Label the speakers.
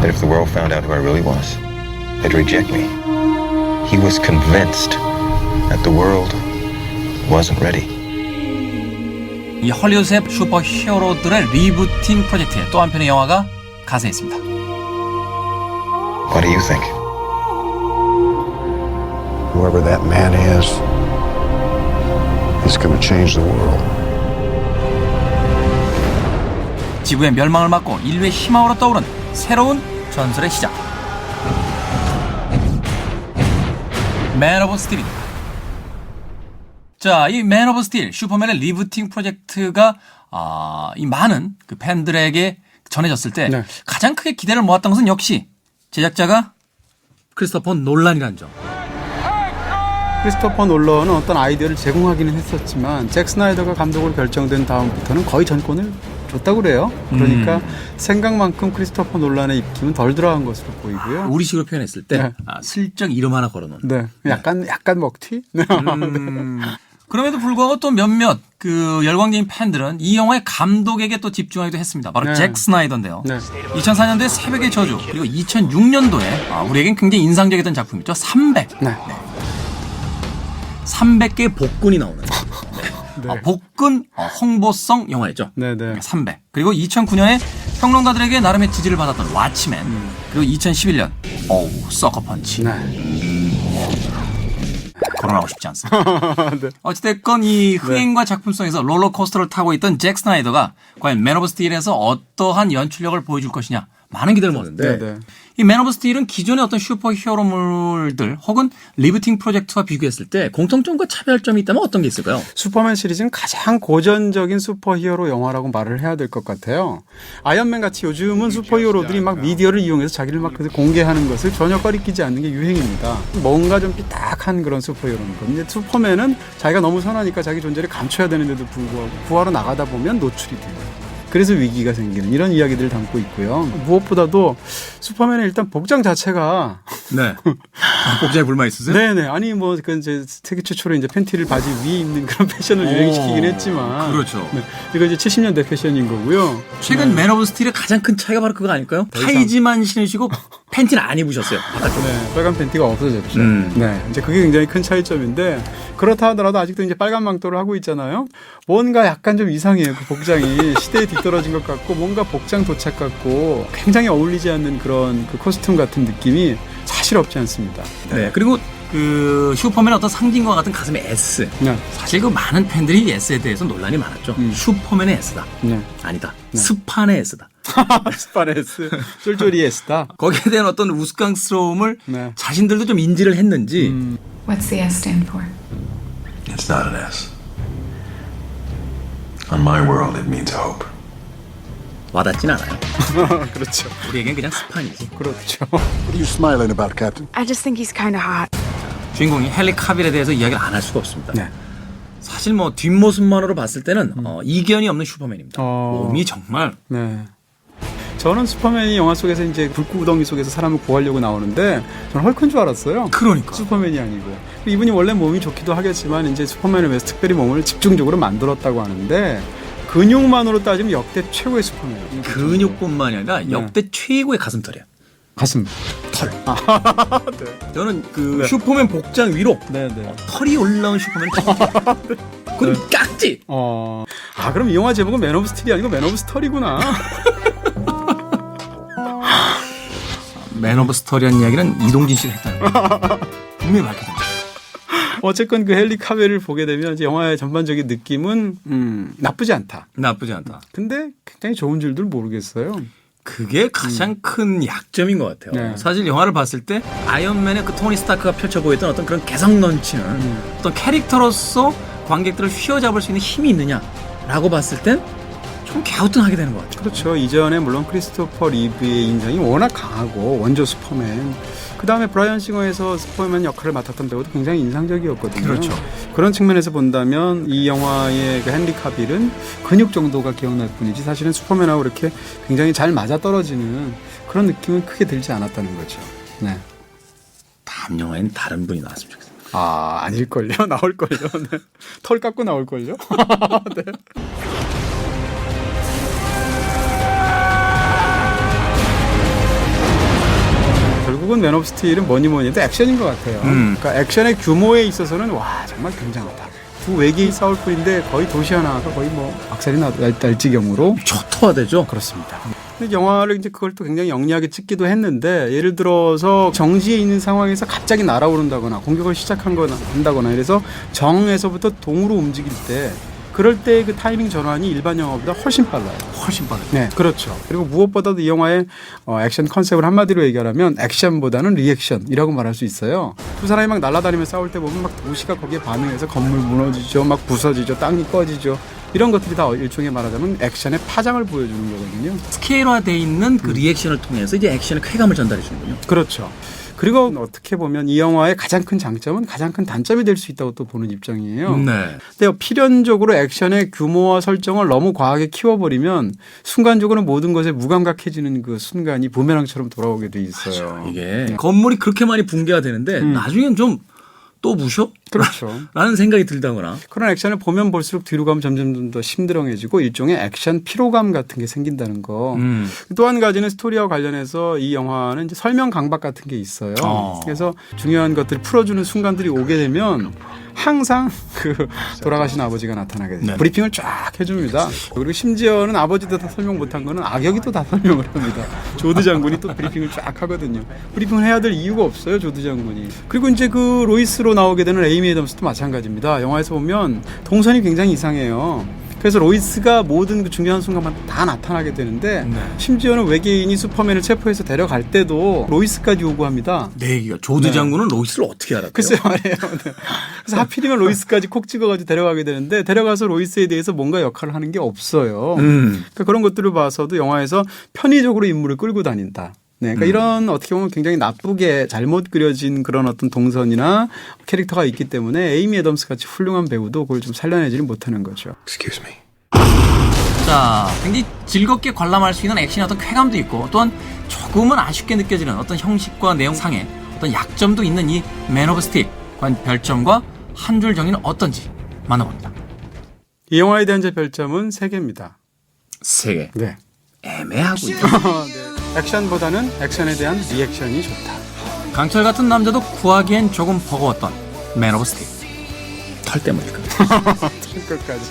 Speaker 1: that if the world found out who I really was, they'd reject me. He was convinced that the world wasn't ready.
Speaker 2: 이 헐리우드의 슈퍼 히어로들의 리부팅 프로젝트에 또 한편의 영화가 가세했습니다.
Speaker 1: What do you think?
Speaker 3: Whoever that man is, he's going to change the world.
Speaker 2: 지구의 멸망을 막고 인류의 희망으로 떠오른 새로운 전설의 시작. 맨 오브 스틸입니다. 자, 이 맨 오브 스틸 슈퍼맨의 리부팅 프로젝트가 이 많은 그 팬들에게 전해졌을 때
Speaker 4: 네.
Speaker 2: 가장 크게 기대를 모았던 것은 역시 제작자가 크리스토퍼 놀란이라는 점.
Speaker 4: 크리스토퍼 놀런은 어떤 아이디어를 제공하기는 했었지만 잭 스나이더가 감독으로 결정된 다음부터는 거의 전권을 줬다고 그래요. 그러니까 생각만큼 크리스토퍼 놀란의 입김은 덜 들어간 것으로 보이고요.
Speaker 2: 우리식으로 표현했을 때
Speaker 4: 네.
Speaker 2: 슬쩍 이름 하나 걸어놓은.
Speaker 4: 네, 약간 먹튀? 네.
Speaker 2: 그럼에도 불구하고 또 몇몇 그 열광적인 팬들은 이 영화의 감독에게 또 집중하기도 했습니다. 바로
Speaker 4: 네.
Speaker 2: 잭 스나이더인데요.
Speaker 4: 네.
Speaker 2: 2004년도에 새벽의 저주 그리고 2006년도에 우리에겐 굉장히 인상적이었던 작품이죠. 300.
Speaker 4: 네.
Speaker 2: 300개의 복근이 나오는.
Speaker 4: 네.
Speaker 2: 복근 홍보성 영화였죠.
Speaker 4: 네네.
Speaker 2: 300. 그리고 2009년에 평론가들에게 나름의 지지를 받았던 왓치맨. 그리고 2011년 서커펀치.
Speaker 4: 네.
Speaker 2: 거론하고 싶지 않습니다.
Speaker 4: 네.
Speaker 2: 어찌됐건 이 흥행과 작품성에서 롤러코스터를 타고 있던 잭 스나이더가 과연 맨 오브 스틸에서 어떠한 연출력을 보여줄 것이냐 많은 기대를 모았는데
Speaker 4: 네네.
Speaker 2: 이 맨 오브 스틸은 기존의 어떤 슈퍼 히어로물들 혹은 리부팅 프로젝트와 비교했을 때 공통점과 차별점이 있다면 어떤 게 있을까요?
Speaker 4: 슈퍼맨 시리즈는 가장 고전적인 슈퍼히어로 영화라고 말을 해야 될 것 같아요. 아이언맨 같이 요즘은 슈퍼히어로들이 막 미디어를 이용해서 자기를 막 공개하는 것을 전혀 꺼리끼지 않는 게 유행입니다. 뭔가 좀 삐딱한 그런 슈퍼히어로인 건데 슈퍼맨은 자기가 너무 선하니까 자기 존재를 감춰야 되는데도 불구하고 구하러 나가다 보면 노출이 돼요. 그래서 위기가 생기는 이런 이야기들을 담고 있고요. 무엇보다도 슈퍼맨의 일단 복장 자체가
Speaker 2: 네. 복장에 불만 있으세요?
Speaker 4: 네네. 아니 뭐 그건 이제 세계 최초로 이제 팬티를 바지 위에 입는 그런 패션을 유행시키긴 했지만
Speaker 2: 그렇죠.
Speaker 4: 네. 이거 이제 70년대 패션인 거고요.
Speaker 2: 최근 맨 오브 스틸의 가장 큰 차이가 바로 그거 아닐까요? 타이즈만 신으시고 팬티는 안 입으셨어요. 바깥쪽에.
Speaker 4: 네, 빨간 팬티가 없어졌죠.
Speaker 2: 음.
Speaker 4: 네, 이제 그게 굉장히 큰 차이점인데 그렇다 하더라도 아직도 이제 빨간 망토를 하고 있잖아요. 뭔가 약간 좀 이상해요. 그 복장이 시대에 뒤떨어진 것 같고 뭔가 복장 도착 같고 굉장히 어울리지 않는 그런 그 코스튬 같은 느낌이 사실 없지 않습니다.
Speaker 2: 네. 그리고 그 슈퍼맨의 어떤 상징과 같은 가슴의 S.
Speaker 4: 네.
Speaker 2: 사실 그 많은 팬들이 이 S에 대해서 논란이 많았죠. 슈퍼맨의 S다.
Speaker 4: 네.
Speaker 2: 아니다. 스판의 S다.
Speaker 4: 스파레스, 쫄쫄이 S다.
Speaker 2: 거기에 대한 어떤 우스꽝스러움을
Speaker 4: 네.
Speaker 2: 자신들도 좀 인지를 했는지
Speaker 5: What's the S stand for?
Speaker 6: It's not an S. On my world, it means hope.
Speaker 2: 와닿진 않아요.
Speaker 4: 그렇죠.
Speaker 2: 우리에겐 그냥 스판이지.
Speaker 4: 그렇죠.
Speaker 3: What are you smiling about, Captain?
Speaker 5: I just think he's kind of hot.
Speaker 2: 주인공이 헨리 카빌에 대해서 이야기를 안 할 수가 없습니다.
Speaker 4: 네.
Speaker 2: 사실 뭐 뒷모습만으로 봤을 때는 이견이 없는 슈퍼맨입니다.
Speaker 4: 어.
Speaker 2: 몸이 정말
Speaker 4: 네. 저는 슈퍼맨이 영화 속에서 이제 불구덩이 속에서 사람을 구하려고 나오는데 저는 헐크인 줄 알았어요.
Speaker 2: 그러니까.
Speaker 4: 슈퍼맨이 아니고. 이분이 원래 몸이 좋기도 하겠지만 이제 슈퍼맨을 위해서 특별히 몸을 집중적으로 만들었다고 하는데 근육만으로 따지면 역대 최고의 슈퍼맨이에요.
Speaker 2: 근육뿐만이 아니라 역대 최고의 가슴털이에요.
Speaker 4: 가슴.
Speaker 2: 털.
Speaker 4: 네.
Speaker 2: 저는 그 슈퍼맨 복장 위로
Speaker 4: 네네.
Speaker 2: 털이 올라온 슈퍼맨을 그건 깍지.
Speaker 4: 그럼 이 영화 제목은 맨 오브 스틸이 아니고 맨 오브 스토리구나.
Speaker 2: 맨 오브 스토리라는 이야기는 이동진 씨가 했다는 거예요. 분명히 밝혀집니다.
Speaker 4: 어쨌건 그 헨리 카벨을 보게 되면 이제 영화의 전반적인 느낌은 나쁘지 않다.
Speaker 2: 나쁘지 않다.
Speaker 4: 근데 굉장히 좋은 줄들 모르겠어요.
Speaker 2: 그게 가장 큰 약점인 것 같아요.
Speaker 4: 네.
Speaker 2: 사실 영화를 봤을 때 아이언맨의 그 토니 스타크가 펼쳐 보였던 어떤 그런 개성 넘치는 어떤 캐릭터로서 관객들을 휘어잡을 수 있는 힘이 있느냐라고 봤을 땐 좀 갸우뚱하게 되는 것 같아요.
Speaker 4: 그렇죠. 이전에 물론 크리스토퍼 리브의 인상이 워낙 강하고 원조 슈퍼맨. 그 다음에 브라이언 싱어에서 슈퍼맨 역할을 맡았던 배우도 굉장히 인상적이었거든요.
Speaker 2: 그렇죠.
Speaker 4: 그런 측면에서 본다면 이 영화의 그 헨리 카빌은 근육 정도가 기억날 뿐이지 사실은 슈퍼맨하고 이렇게 굉장히 잘 맞아떨어지는 그런 느낌은 크게 들지 않았다는 거죠. 네.
Speaker 2: 다음 영화에는 다른 분이 나왔으면 좋겠어요.
Speaker 4: 아닐걸요? 나올걸요? 네. 털 깎고 나올걸요? 네. 결국은 맨 오브 스틸은 뭐니 해도 액션인 것 같아요. 그러니까 액션의 규모에 있어서는 와 정말 굉장하다. 두 외계인 싸울 뿐인데 거의 도시 하나가 거의 뭐 박살이 날 지경으로
Speaker 2: 초토화되죠.
Speaker 4: 그렇습니다. 근데 영화를 이제 그걸 또 굉장히 영리하게 찍기도 했는데 예를 들어서 정지에 있는 상황에서 갑자기 날아오른다거나 공격을 한다거나 이래서 정에서부터 동으로 움직일 때 그럴 때 그 타이밍 전환이 일반 영화보다 훨씬 빨라요.
Speaker 2: 훨씬 빠르죠.
Speaker 4: 네, 그렇죠. 그리고 무엇보다도 이 영화의 액션 컨셉을 한마디로 얘기하면 액션보다는 리액션이라고 말할 수 있어요. 두 사람이 막 날아다니며 싸울 때 보면 막 도시가 거기에 반응해서 건물 무너지죠, 막 부서지죠, 땅이 꺼지죠. 이런 것들이 다 일종의 말하자면 액션의 파장을 보여주는 거거든요.
Speaker 2: 스케일화되어 있는 그 리액션을 통해서 이제 액션의 쾌감을 전달해 주는군요.
Speaker 4: 그렇죠. 그리고 어떻게 보면 이 영화의 가장 큰 장점은 가장 큰 단점이 될 수 있다고 또 보는 입장이에요.
Speaker 2: 네.
Speaker 4: 근데 필연적으로 액션의 규모와 설정을 너무 과하게 키워버리면 순간적으로 모든 것에 무감각해지는 그 순간이 부메랑처럼 돌아오게 돼 있어요.
Speaker 2: 이게 건물이 그렇게 많이 붕괴가 되는데 나중엔 좀 또 부셔?
Speaker 4: 그렇죠.
Speaker 2: 라는 생각이 들다거나.
Speaker 4: 그런 액션을 보면 볼수록 뒤로 가면 점점 더 심드렁해지고 일종의 액션 피로감 같은 게 생긴다는 거. 또 한 가지는 스토리와 관련해서 이 영화는 이제 설명 강박 같은 게 있어요. 그래서 중요한 것들을 풀어주는 순간들이 오게 되면 항상 그 돌아가신 아버지가 나타나게 되죠.
Speaker 2: 네.
Speaker 4: 브리핑을 쫙 해줍니다. 그리고 심지어는 아버지도 다 설명 못한 거는 악역이 또 다 설명을 합니다. 조드 장군이 또 브리핑을 쫙 하거든요. 브리핑을 해야 될 이유가 없어요, 조드 장군이. 그리고 이제 그 로이스로 나오게 되는 에이미 애덤스도 마찬가지입니다. 영화에서 보면 동선이 굉장히 이상해요. 그래서 로이스가 모든 그 중요한 순간만 다 나타나게 되는데 심지어는 외계인이 슈퍼맨을 체포해서 데려갈 때도 로이스까지 요구합니다.
Speaker 2: 내 얘기가 조드 장군은 로이스를 어떻게 알았대요?
Speaker 4: 글쎄요 말이에요. 네. 그래서 하필이면 로이스까지 콕 찍어가지고 데려가게 되는데 데려가서 로이스에 대해서 뭔가 역할을 하는 게 없어요. 그러니까 그런 것들을 봐서도 영화에서 편의적으로 인물을 끌고 다닌다. 네, 그러니까 이런 어떻게 보면 굉장히 나쁘게 잘못 그려진 그런 어떤 동선이나 캐릭터가 있기 때문에 에이미 애덤스 같이 훌륭한 배우도 그걸 좀 살려내지는 못하는 거죠.
Speaker 6: Excuse me.
Speaker 2: 자, 굉장히 즐겁게 관람할 수 있는 액션의 어떤 쾌감도 있고 또한 조금은 아쉽게 느껴지는 어떤 형식과 내용상의 어떤 약점도 있는 이 맨 오브 스틸. 과연 별점과 한 줄 정의는 어떤지 만나봅니다.
Speaker 4: 이 영화에 대한 제 별점은 3개입니다.
Speaker 2: 3개.
Speaker 4: 네.
Speaker 2: 애매하군요.
Speaker 4: 액션보다는 액션에 대한 리액션이 좋다.
Speaker 2: 강철 같은 남자도 구하기엔 조금 버거웠던 맨 오브 스틸. 털 때문일까?
Speaker 4: 끝까지.